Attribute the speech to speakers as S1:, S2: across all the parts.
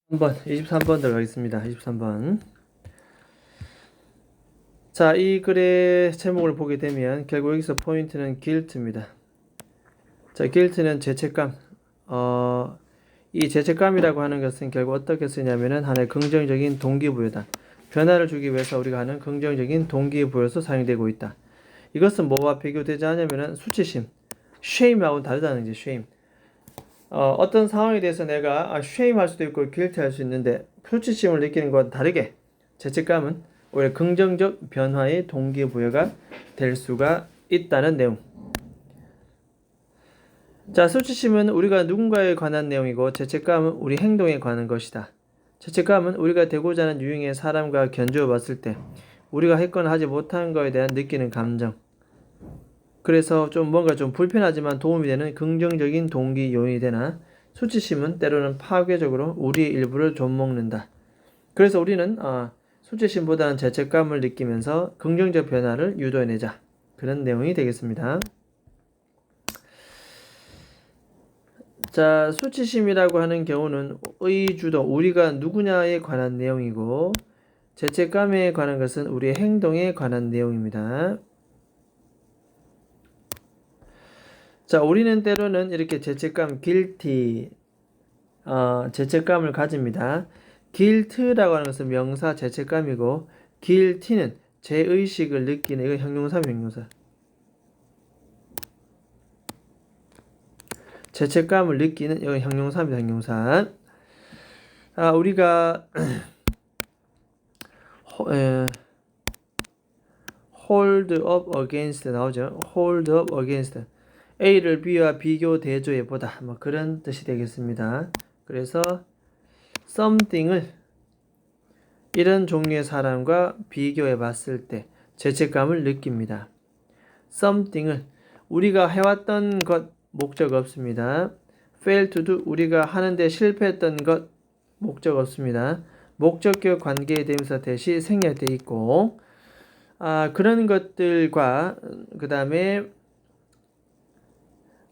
S1: 한번 23번 들어가겠습니다. 23번. 자, 이 글의 제목을 보게 되면 결국 여기서 포인트는 guilt입니다. 자, guilt는 죄책감. 이 죄책감이라고 하는 것은 결국 어떻게 쓰냐면은 하나의 긍정적인 동기부여다. 변화를 주기 위해서 우리가 하는 긍정적인 동기부여로서 사용되고 있다. 이것은 뭐와 비교되지 않냐면은 수치심, shame하고는 다르다는 거죠. shame. 어떤 상황에 대해서 내가 shame 할 수도 있고 guilty 할 수 있는데 수치심을 느끼는 건 다르게 죄책감은 오히려 긍정적 변화의 동기부여가 될 수가 있다는 내용. 자, 수치심은 우리가 누군가에 관한 내용이고 죄책감은 우리 행동에 관한 것이다. 죄책감은 우리가 되고자 하는 유형의 사람과 견주어 봤을 때 우리가 했거나 하지 못한 것에 대한 느끼는 감정. 그래서 뭔가 불편하지만 도움이 되는 긍정적인 동기 요인이 되나 수치심은 때로는 파괴적으로 우리의 일부를 좀먹는다. 그래서 우리는 수치심보다는 죄책감을 느끼면서 긍정적 변화를 유도해내자. 그런 내용이 되겠습니다. 자, 수치심이라고 하는 경우는 의주도, 우리가 누구냐에 관한 내용이고 죄책감에 관한 것은 우리의 행동에 관한 내용입니다. 자, 우리는 때로는 이렇게 죄책감, guilty, 죄책감을 가집니다. guilt라고 하는 것은 명사 죄책감이고 guilty는 죄의식을 느끼는, 이거 형용사. 죄책감을 느끼는, 이거 형용사입니다. 형용사. 우리가 hold up against 나오죠. hold up against. A를 B와 비교 대조해 보다. 뭐 그런 뜻이 되겠습니다. 그래서 something을 이런 종류의 사람과 비교해 봤을 때 죄책감을 느낍니다. something을 우리가 해왔던 것 목적 없습니다. fail to do 우리가 하는데 실패했던 것 목적 없습니다. 목적격 관계에 대명사 대시 생략되어 있고 그런 것들과 그 다음에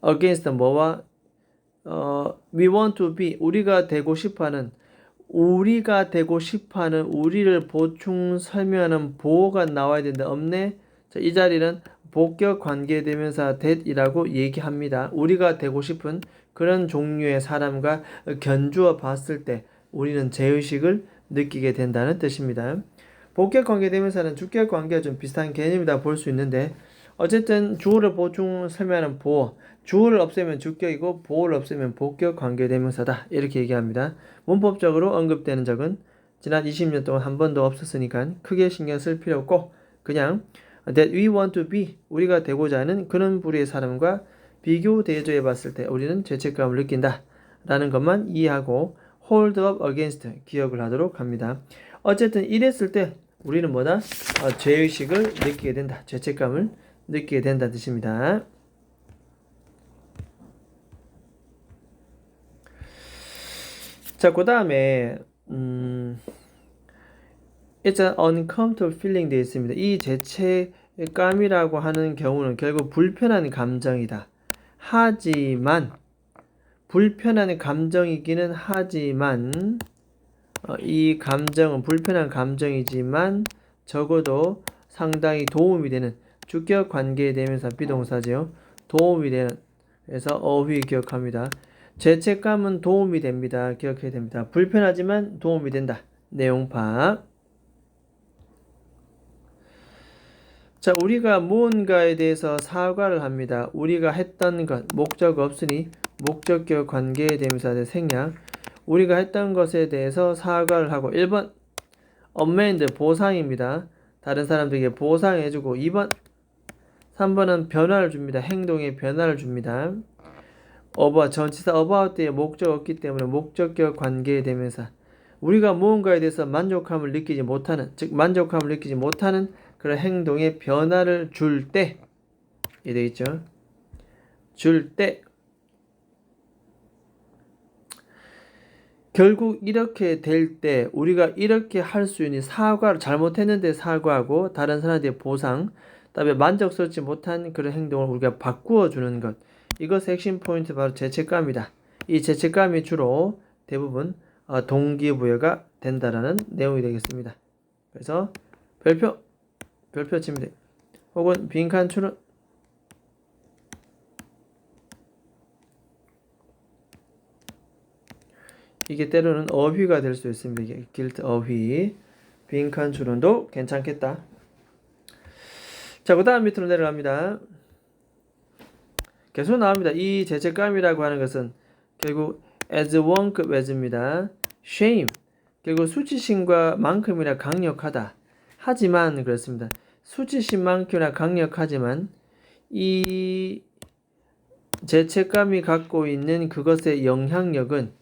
S1: against 뭐와 we want to be 우리가 되고 싶어하는 우리를 보충 설명하는 보호가 나와야 되는데 없네. 자, 이 자리는 복격 관계대명사 that이라고 얘기합니다. 우리가 되고 싶은 그런 종류의 사람과 견주어 봤을 때 우리는 죄의식을 느끼게 된다는 뜻입니다. 복격 관계대명사는 주격 관계와 좀 비슷한 개념이다 볼 수 있는데 어쨌든 주어를 보충 설명하는 보호, 주어를 없애면 주격이고 보호를 없애면 복격 관계대명사다 이렇게 얘기합니다. 문법적으로 언급되는 적은 지난 20년 동안 한 번도 없었으니까 크게 신경 쓸 필요 없고 그냥 that we want to be 우리가 되고자 하는 그런 부류의 사람과 비교 대조해 봤을 때 우리는 죄책감을 느낀다 라는 것만 이해하고 hold up against 기억을 하도록 합니다. 어쨌든 이랬을 때 우리는 뭐다? 죄의식을 느끼게 된다. 죄책감을 느끼게 된다는 뜻입니다. 자, 그 다음에 It's an uncomfortable feeling 되어 있습니다. 이 죄책감이라고 하는 경우는 결국 불편한 감정이다. 하지만 불편한 감정이기는 하지만 이 감정은 불편한 감정이지만 적어도 상당히 도움이 되는 주격 관계에 대명사 비동사죠. 도움이 되는 그래서 어휘 기억합니다. 죄책감은 도움이 됩니다. 기억해야 됩니다. 불편하지만 도움이 된다. 내용 파악. 자, 우리가 무언가에 대해서 사과를 합니다. 우리가 했던 것, 목적 없으니 목적격 관계에 대명사 생략. 우리가 했던 것에 대해서 사과를 하고 1번 amend 보상입니다. 다른 사람들에게 보상해주고 2번 3번은 변화를 줍니다. 행동에 변화를 줍니다. 전치사 about에 목적 없기 때문에 목적격 관계에 대명사 우리가 무언가에 대해서 만족함을 느끼지 못하는 즉 만족함을 느끼지 못하는 그런 행동에 변화를 줄 때 이 되겠죠. 줄 때 결국 이렇게 될 때 우리가 이렇게 할 수 있는 사과를 잘못했는데 사과하고 다른 사람한테 보상 그다음에 만족스럽지 못한 그런 행동을 우리가 바꾸어 주는 것 이것의 핵심 포인트 바로 죄책감이다. 이 죄책감이 주로 대부분 동기부여가 된다라는 내용이 되겠습니다. 그래서 별표 치면 돼. 혹은 빈칸 추론 이게 때로는 어휘가 될 수 있습니다. 이게 guilt 어휘 빈칸 추론도 괜찮겠다. 자, 그 다음 밑으로 내려갑니다. 계속 나옵니다. 이 죄책감이라고 하는 것은 결국 as one급 as입니다. shame 결국 수치심과 만큼이나 강력하다. 하지만 그렇습니다. 수치심만큼이나 강력하지만 이 죄책감이 갖고 있는 그것의 영향력은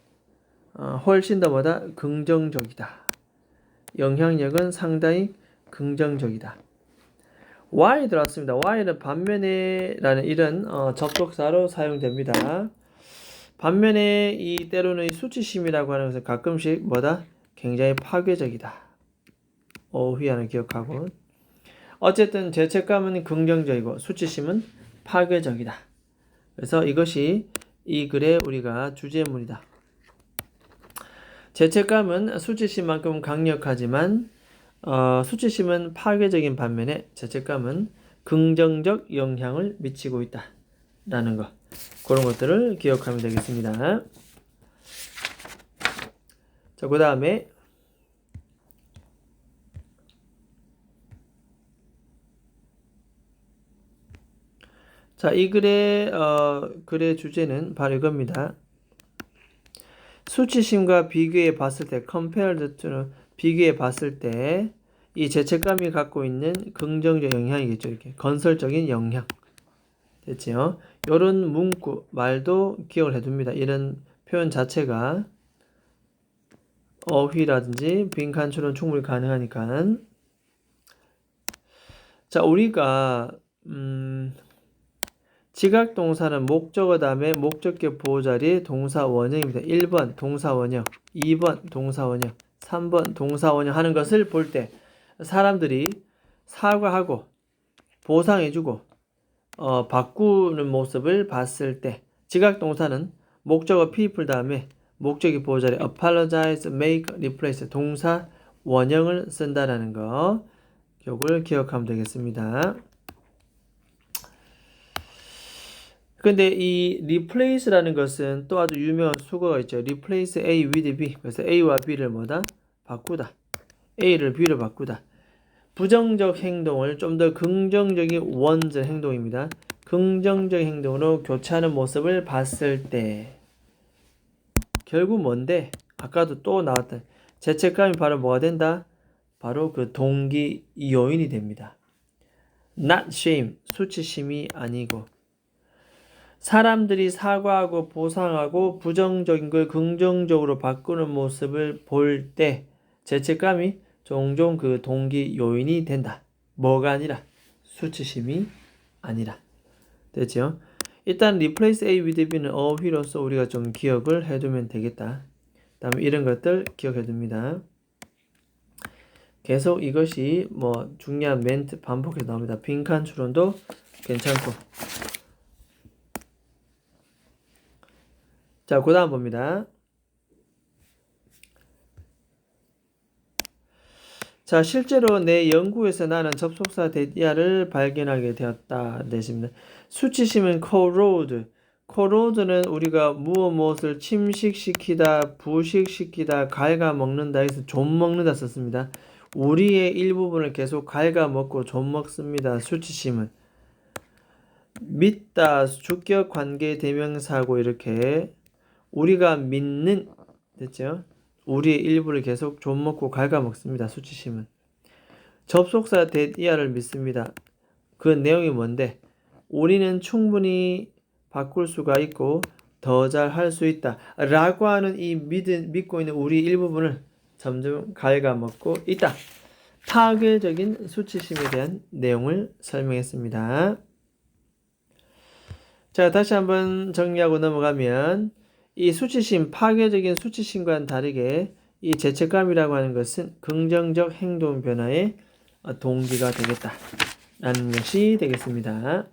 S1: 훨씬 더 뭐다? 긍정적이다. 영향력은 상당히 긍정적이다. why 들어왔습니다. why는 반면에 라는 이런 접속사로 사용됩니다. 반면에 이 때로는 이 수치심이라고 하는 것은 가끔씩 뭐다? 굉장히 파괴적이다. 어휘하는 기억하고 어쨌든 죄책감은 긍정적이고 수치심은 파괴적이다. 그래서 이것이 이 글의 우리가 주제문이다. 죄책감은 수치심만큼 강력하지만 수치심은 파괴적인 반면에 죄책감은 긍정적 영향을 미치고 있다 라는 것, 그런 것들을 기억하면 되겠습니다. 자, 그 다음에 자, 이 글의 주제는 바로 이겁니다. 수치심과 비교해 봤을 때, compared to는 비교해 봤을 때, 이 죄책감이 갖고 있는 긍정적 영향이겠죠. 이렇게 건설적인 영향. 됐죠? 이런 문구, 말도 기억을 해둡니다. 이런 표현 자체가 어휘라든지 빈칸 추론 충분히 가능하니까. 자, 우리가 지각동사는 목적어 다음에 목적격 보호자리 동사 원형입니다. 1번 동사 원형, 2번 동사 원형, 3번 동사 원형 하는 것을 볼 때 사람들이 사과하고 보상해주고 바꾸는 모습을 봤을 때 지각동사는 목적어 people 다음에 목적격 보호자리 apologize, make, replace 동사 원형을 쓴다라는 거 요걸 기억하면 되겠습니다. 근데 이 replace라는 것은 또 아주 유명한 수거가 있죠. replace A with B. 그래서 A와 B를 뭐다? 바꾸다. A를 B로 바꾸다. 부정적 행동을 좀 더 긍정적인 원적 행동입니다. 긍정적 행동으로 교체하는 모습을 봤을 때 결국 뭔데? 아까도 또 나왔던 죄책감이 바로 뭐가 된다? 바로 그 동기 요인이 됩니다. not shame, 수치심이 아니고 사람들이 사과하고 보상하고 부정적인 걸 긍정적으로 바꾸는 모습을 볼 때 죄책감이 종종 그 동기 요인이 된다. 뭐가 아니라 수치심이 아니라. 됐죠? 일단 replace A with B는 어휘로서 우리가 좀 기억을 해두면 되겠다. 다음에 이런 것들 기억해 둡니다. 계속 이것이 뭐 중요한 멘트 반복해서 나옵니다. 빈칸 추론도 괜찮고. 자, 그 다음 봅니다. 자, 실제로 내 연구에서 나는 접속사 대디아를 발견하게 되었다. 되십니다. 수치심은 corrode. corrode는 우리가 무엇을 침식시키다, 부식시키다, 갉아먹는다 해서 좀 먹는다 썼습니다. 우리의 일부분을 계속 갉아먹고 좀 먹습니다. 수치심은. 믿다, 주격 관계 대명사고 이렇게 우리가 믿는, 됐죠? 우리의 일부를 계속 좀 먹고 갉아먹습니다. 수치심은. 접속사 대디아를 믿습니다. 그 내용이 뭔데? 우리는 충분히 바꿀 수가 있고 더 잘 할 수 있다 라고 하는 이 믿고 있는 우리 일부분을 점점 갉아먹고 있다. 파괴적인 수치심에 대한 내용을 설명했습니다. 자, 다시 한번 정리하고 넘어가면 이 수치심, 파괴적인 수치심과는 다르게 이 죄책감이라고 하는 것은 긍정적 행동 변화의 동기가 되겠다라는 것이 되겠습니다.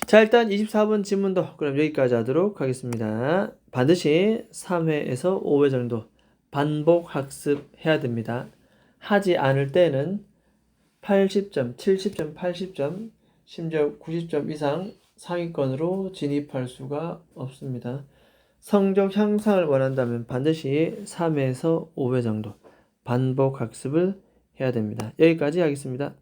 S1: 자, 일단 24번 질문도 그럼 여기까지 하도록 하겠습니다. 반드시 3회에서 5회 정도 반복 학습해야 됩니다. 하지 않을 때는 80점, 70점, 80점, 심지어 90점 이상 상위권으로 진입할 수가 없습니다. 성적 향상을 원한다면 반드시 3회에서 5회 정도 반복 학습을 해야 됩니다. 여기까지 하겠습니다.